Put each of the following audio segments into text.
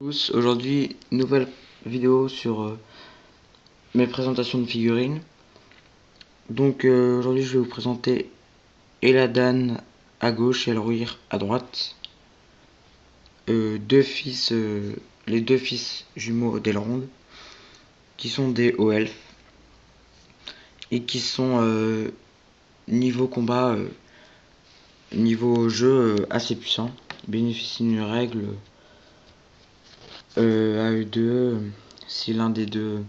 Tous, aujourd'hui, nouvelle vidéo sur mes présentations de figurines. Donc aujourd'hui je vais vous présenter Eladan à gauche et Elrohir à droite. Les deux fils jumeaux d'Elrond, qui sont des hauts elfes et qui sont niveau combat, niveau jeu assez puissants. Ils bénéficient d'une règle à eux deux si l'un des deux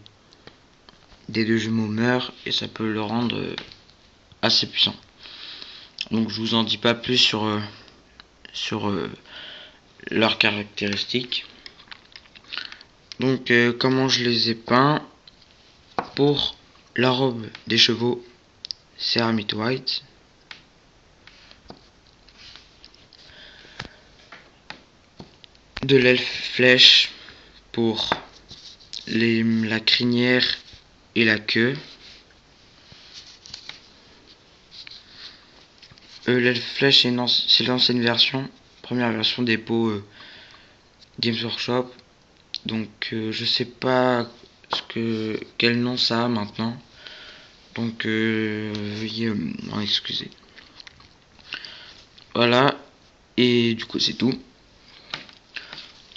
jumeaux meurt, et ça peut le rendre assez puissant. Donc je vous en dis pas plus sur leurs caractéristiques. Donc comment je les ai peints. Pour la robe des chevaux, Céramite White. De l'elfe flèche pour la crinière et la queue. L'elfe flèche c'est l'ancienne version, première version des pots Games Workshop. Donc je sais pas quel nom ça a maintenant. Donc veuillez m'en excuser. Voilà, et du coup c'est tout.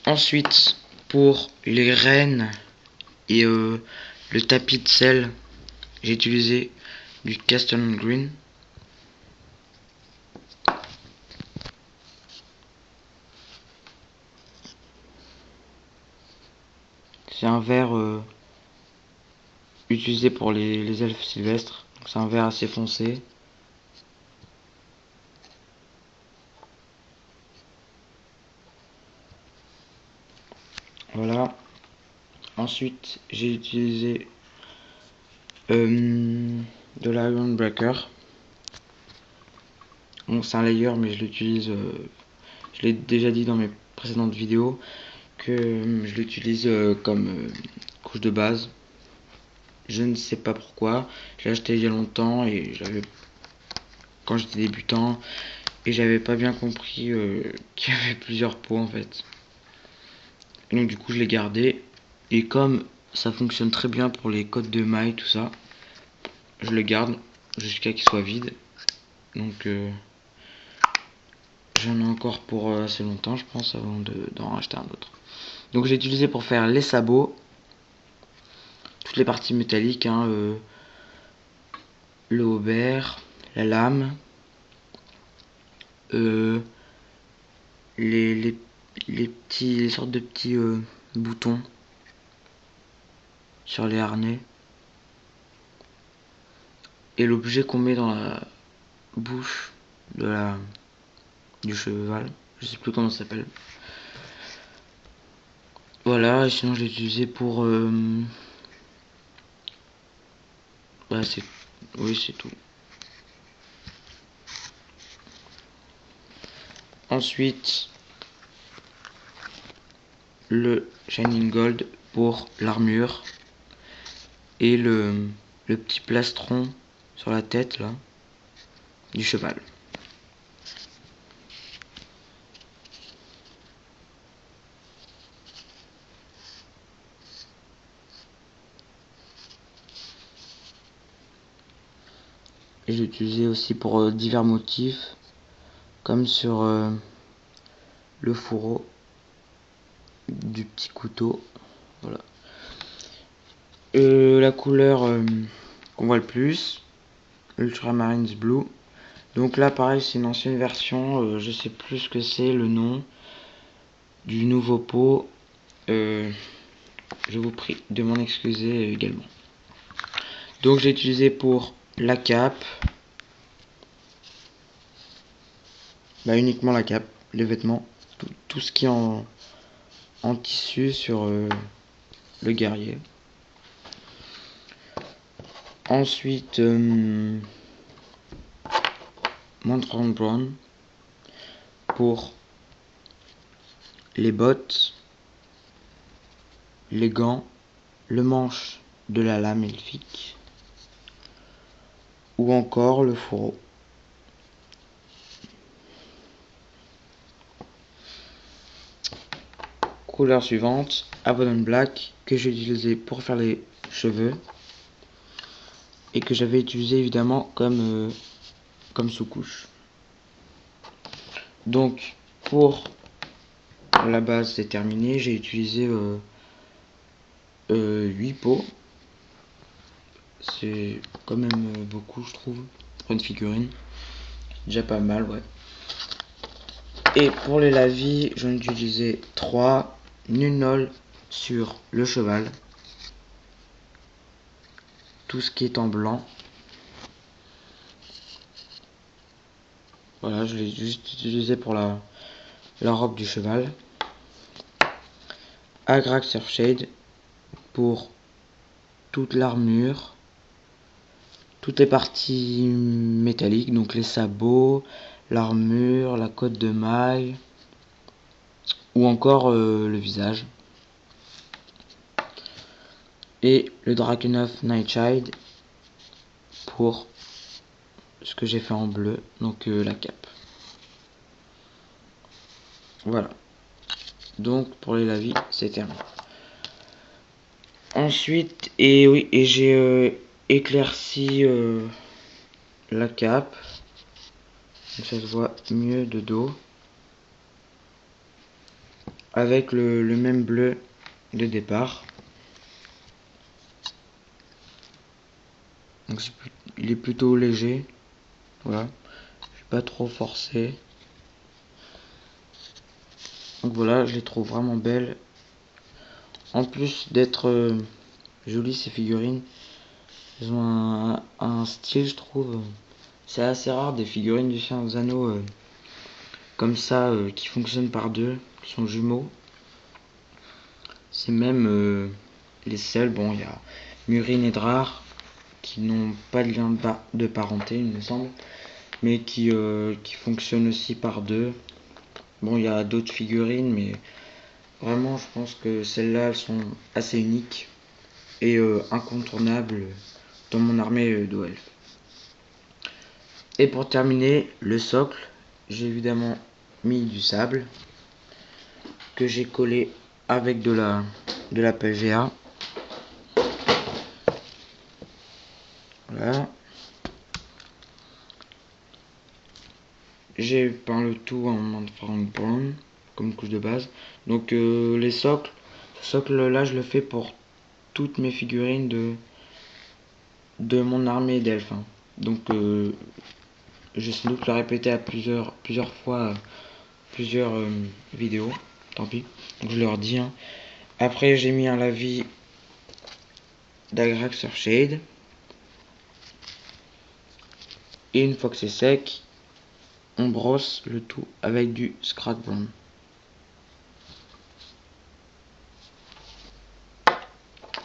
Ensuite, pour les rênes et le tapis de sel, j'ai utilisé du Castle Green. C'est un vert utilisé pour les elfes sylvestres. C'est un vert assez foncé. Voilà. Ensuite, j'ai utilisé de l'Iron Breaker. Bon, c'est un layer, mais je l'utilise. Je l'ai déjà dit dans mes précédentes vidéos que je l'utilise comme couche de base. Je ne sais pas pourquoi. Je l'ai acheté il y a longtemps et quand j'étais débutant, et j'avais pas bien compris qu'il y avait plusieurs pots en fait. Et donc du coup je l'ai gardé, et comme ça fonctionne très bien pour les codes de mailles, tout ça, je le garde jusqu'à qu'il soit vide. Donc j'en ai encore pour assez longtemps, je pense, avant d'en racheter un autre. Donc j'ai utilisé pour faire les sabots, toutes les parties métalliques, le haubert, la lame, les sortes de petits boutons sur les harnais, et l'objet qu'on met dans la bouche du cheval, je sais plus comment ça s'appelle. Voilà, et sinon je l'ai utilisé pour c'est tout. Ensuite, le Shining Gold pour l'armure, et le petit plastron sur la tête là du cheval. Et j'ai utilisé aussi pour divers motifs, comme sur le fourreau du petit couteau. Voilà. La couleur qu'on voit le plus, Ultramarines Blue. Donc là pareil, c'est une ancienne version, je sais plus ce que c'est, le nom du nouveau pot. Je vous prie de m'en excuser également. Donc j'ai utilisé pour la cape, uniquement la cape, les vêtements, tout ce qui est en tissu sur le guerrier. Ensuite, Montron Brown pour les bottes, les gants, le manche de la lame elfique, ou encore le fourreau. couleur suivante, Avalon Black, que j'ai utilisé pour faire les cheveux et que j'avais utilisé évidemment comme sous-couche. Donc pour la base c'est terminé, j'ai utilisé 8 pots. C'est quand même beaucoup, je trouve, pour une figurine. Déjà pas mal, ouais. Et pour les lavis, j'en ai utilisé 3. Nunol sur le cheval. Tout ce qui est en blanc. Voilà, je l'ai juste utilisé pour la robe du cheval. Agrax Surfshade pour toute l'armure. Toutes les parties métalliques, donc les sabots, l'armure, la cotte de maille ou encore le visage. Et le Drakenhof Nightshade pour ce que j'ai fait en bleu, donc la cape. Voilà. Donc pour les lavis, c'est terminé. Ensuite, et j'ai éclairci la cape. Donc ça se voit mieux de dos. Avec le même bleu de départ. Donc il est plutôt léger. Voilà. Je suis pas trop forcé. Donc voilà, je les trouve vraiment belles. En plus d'être jolies ces figurines, elles ont un style, je trouve. C'est assez rare des figurines du Seigneur des Anneaux comme ça qui fonctionnent par deux, qui sont jumeaux. C'est même les seuls. Bon, il y a Murin et Drar qui n'ont pas de lien de parenté, il me semble, mais qui fonctionnent aussi par deux. Bon, il y a d'autres figurines, mais vraiment, je pense que celles-là, elles sont assez uniques et incontournables dans mon armée d'Oelf. Et pour terminer, le socle, j'ai évidemment mis du sable que j'ai collé avec de la PVA. Voilà. J'ai peint le tout en transparent brown comme couche de base. Donc les socles, ce socle là je le fais pour toutes mes figurines de mon armée d'elfes. Hein. Donc je sans doute le répéter à plusieurs fois, plusieurs vidéos. Tant pis. Donc je leur dis. Hein. Après j'ai mis un lavis d'Agrax Surfshade. Et une fois que c'est sec, on brosse le tout avec du Scrap Brown.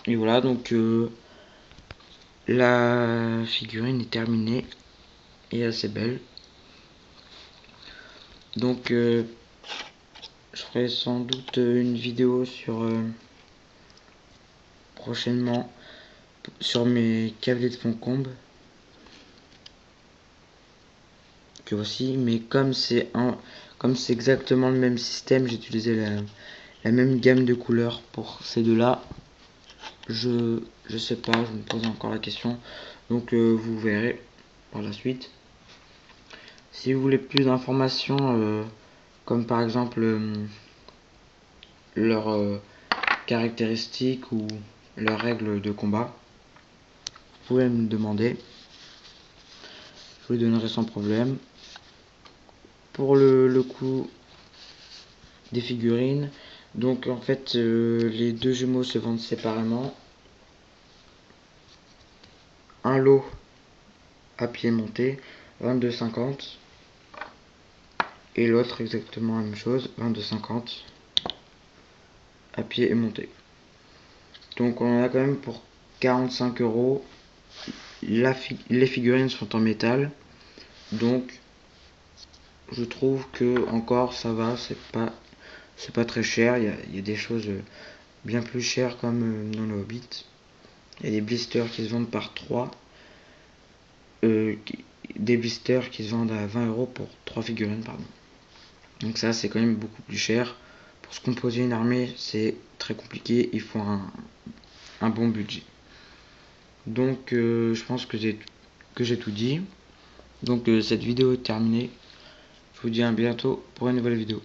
Et voilà, donc la figurine est terminée et assez belle. Donc je ferai sans doute une vidéo sur prochainement sur mes cavaliers de Foncombe. Que aussi, mais comme c'est exactement le même système, j'ai utilisé la même gamme de couleurs pour ces deux-là. Je sais pas, je me pose encore la question. Donc vous verrez par la suite. Si vous voulez plus d'informations, comme par exemple leurs caractéristiques ou leurs règles de combat, vous pouvez me demander. Je vous donnerai sans problème. Pour le coût des figurines, donc en fait les deux jumeaux se vendent séparément. Un lot à pied monté, 22,50. Et l'autre exactement la même chose, 22,50 à pied et monté. Donc on en a quand même pour 45 euros. Les figurines sont en métal, donc je trouve que encore ça va, c'est pas très cher. Il y a des choses bien plus chères comme dans le Hobbit. Il y a des blisters qui se vendent par 3. Des blisters qui se vendent à 20 euros pour 3 figurines, pardon. Donc ça c'est quand même beaucoup plus cher Pour se composer une armée, c'est très compliqué, il faut un bon budget. Donc je pense que j'ai tout dit. Donc cette vidéo est terminée. Je vous dis à bientôt pour une nouvelle vidéo.